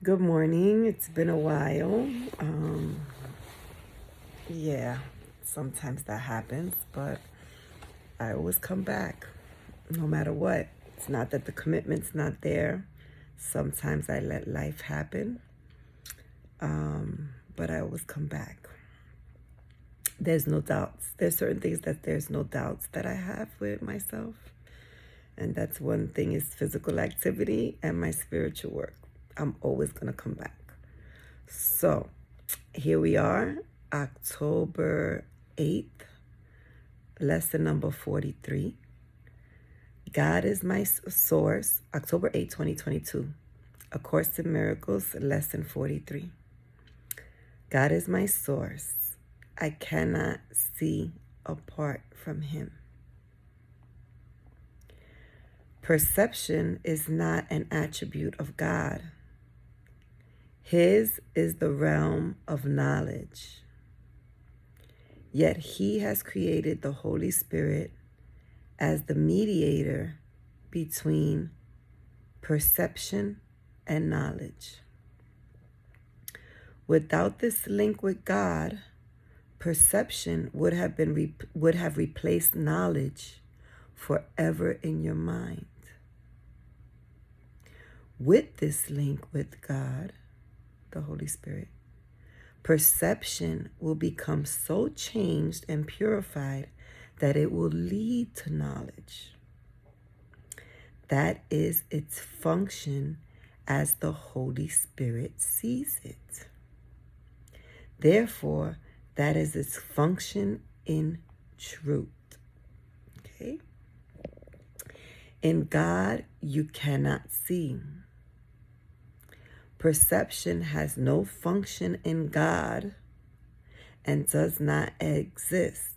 Good morning. It's been a while. Yeah, sometimes that happens, but I always come back no matter what. It's not that the commitment's not there. Sometimes I let life happen, but I always come back. There's no doubts. There's certain things that there's no doubts that I have with myself. And that's one thing is physical activity and my spiritual work. I'm always going to come back. So here we are, October 8th, lesson number 43. God is my source, October 8th, 2022. A Course in Miracles, lesson 43. God is my source. I cannot see apart from Him. Perception is not an attribute of God. His is the realm of knowledge. Yet He has created the Holy Spirit as the mediator between perception and knowledge. Without this link with God, perception would have replaced knowledge forever in your mind. With this link with God, the Holy Spirit, perception will become so changed and purified that it will lead to knowledge. That is its function as the Holy Spirit sees it. Therefore, that is its function in truth. Okay? In God, you cannot see. Perception has no function in God and does not exist.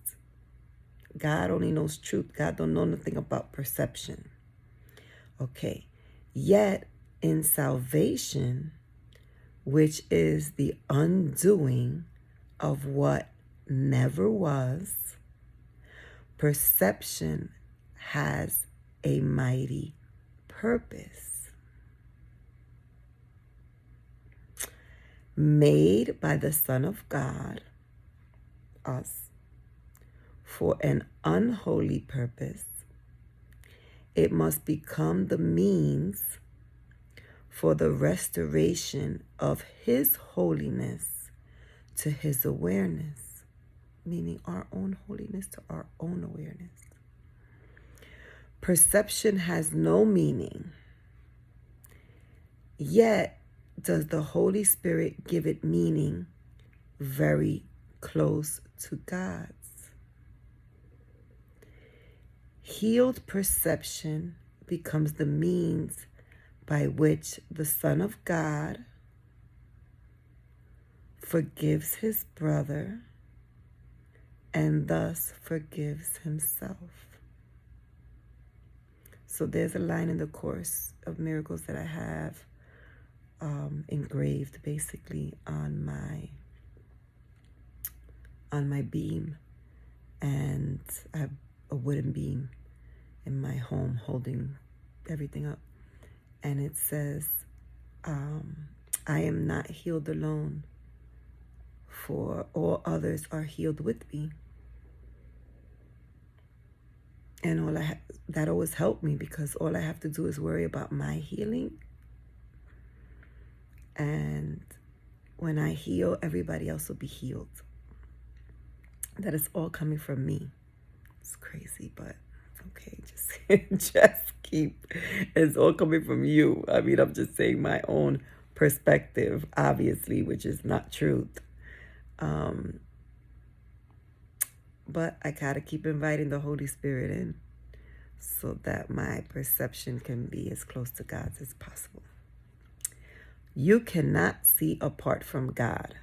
God only knows truth. God don't know nothing about perception. Okay. Yet in salvation, which is the undoing of what never was, perception has a mighty purpose. Made by the Son of God, us, for an unholy purpose, it must become the means for the restoration of His holiness to His awareness, meaning our own holiness to our own awareness. Perception has no meaning, yet does the Holy Spirit give it meaning very close to God's. Healed perception becomes the means by which the Son of God forgives his brother and thus forgives himself. So there's a line in the Course of Miracles that I have engraved basically on my beam, and I have a wooden beam in my home holding everything up, and it says, I am not healed alone, for all others are healed with me. And that always helped me, because all I have to do is worry about my healing. And when I heal, everybody else will be healed. That is all coming from me. It's crazy, but okay, just keep. It's all coming from you. I mean, I'm just saying my own perspective, obviously, which is not truth. But I gotta keep inviting the Holy Spirit in so that my perception can be as close to God's as possible. You cannot see apart from God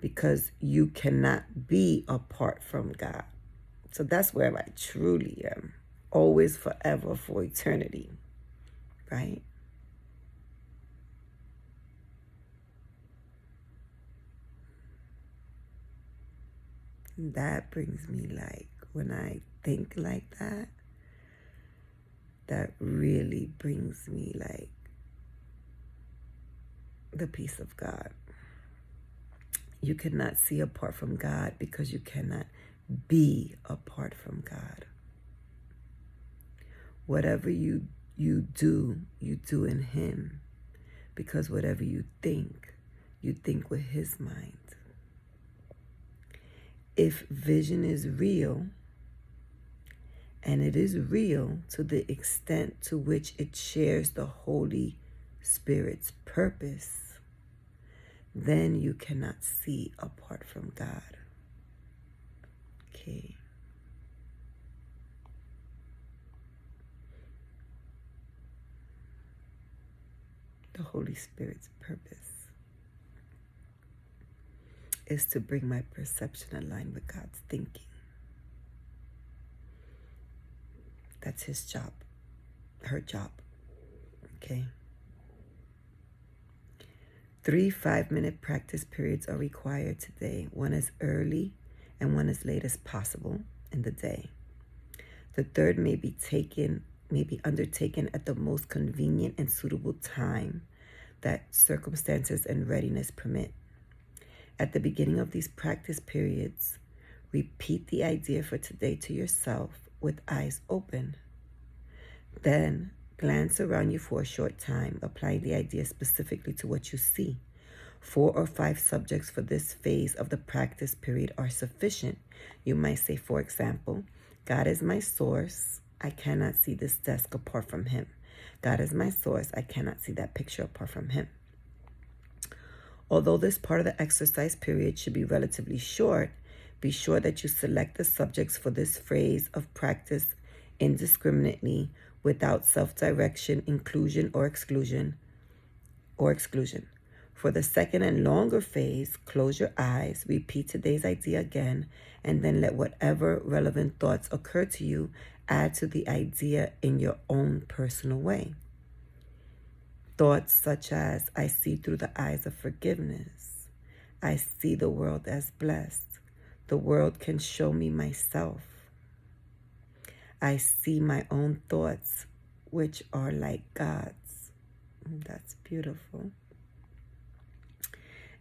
because you cannot be apart from God. So that's where I truly am. Always, forever, for eternity. Right? And that brings me, like, when I think like that, that really brings me, like, the peace of God. You cannot see apart from God because you cannot be apart from God. Whatever you do in Him, because whatever you think with His mind. If vision is real, and it is real to the extent to which it shares the Holy Spirit's purpose, then you cannot see apart from God. Okay. The Holy Spirit's purpose is to bring my perception aligned with God's thinking. That's His job, her job. Okay. 3 5-minute practice periods are required today. One as early and one as late as possible in the day. The third may be undertaken at the most convenient and suitable time that circumstances and readiness permit. At the beginning of these practice periods, repeat the idea for today to yourself with eyes open. Then glance around you for a short time, applying the idea specifically to what you see. 4 or 5 subjects for this phase of the practice period are sufficient. You might say, for example, God is my source. I cannot see this desk apart from Him. God is my source. I cannot see that picture apart from Him. Although this part of the exercise period should be relatively short, be sure that you select the subjects for this phase of practice indiscriminately, without self-direction, inclusion, or exclusion. For the second and longer phase, close your eyes, repeat today's idea again, and then let whatever relevant thoughts occur to you add to the idea in your own personal way. Thoughts such as, I see through the eyes of forgiveness. I see the world as blessed. The world can show me myself. I see my own thoughts, which are like God's. That's beautiful.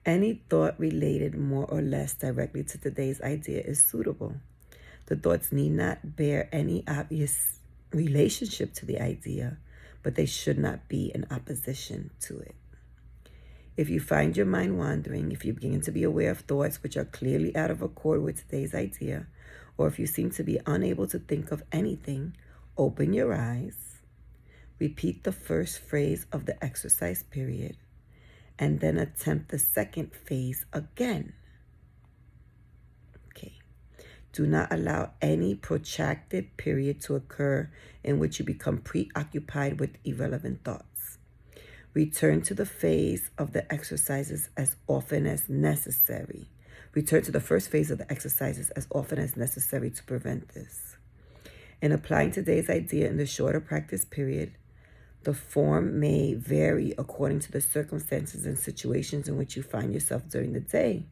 Any thought related more or less directly to today's idea is suitable. The thoughts need not bear any obvious relationship to the idea, but they should not be in opposition to it. If you find your mind wandering, if you begin to be aware of thoughts which are clearly out of accord with today's idea, or if you seem to be unable to think of anything, open your eyes, repeat the first phrase of the exercise period, and then attempt the second phase again. Okay. Do not allow any protracted period to occur in which you become preoccupied with irrelevant thoughts. Return to the phase of the exercises as often as necessary. Return to the first phase of the exercises as often as necessary to prevent this. In applying today's idea in the shorter practice period, the form may vary according to the circumstances and situations in which you find yourself during the day.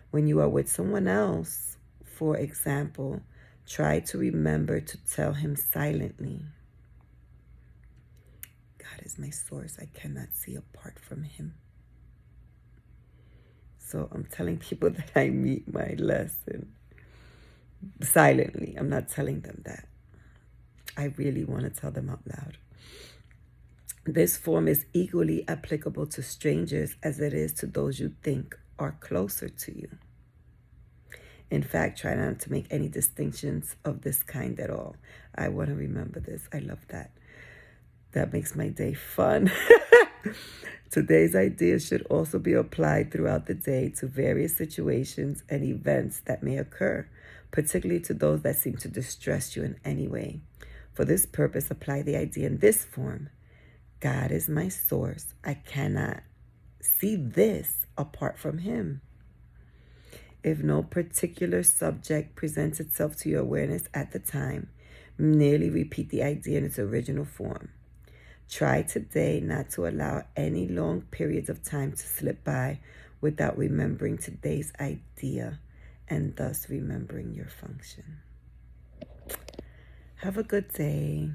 When you are with someone else, for example, try to remember to tell him silently, God is my source. I cannot see apart from Him. So I'm telling people that I meet my lesson silently. I'm not telling them that. I really want to tell them out loud. This form is equally applicable to strangers as it is to those you think are closer to you. In fact, try not to make any distinctions of this kind at all. I want to remember this. I love that. That makes my day fun. Today's ideas should also be applied throughout the day to various situations and events that may occur, particularly to those that seem to distress you in any way. For this purpose, apply the idea in this form. God is my source. I cannot see this apart from Him. If no particular subject presents itself to your awareness at the time, merely repeat the idea in its original form. Try today not to allow any long periods of time to slip by without remembering today's idea and thus remembering your function. Have a good day.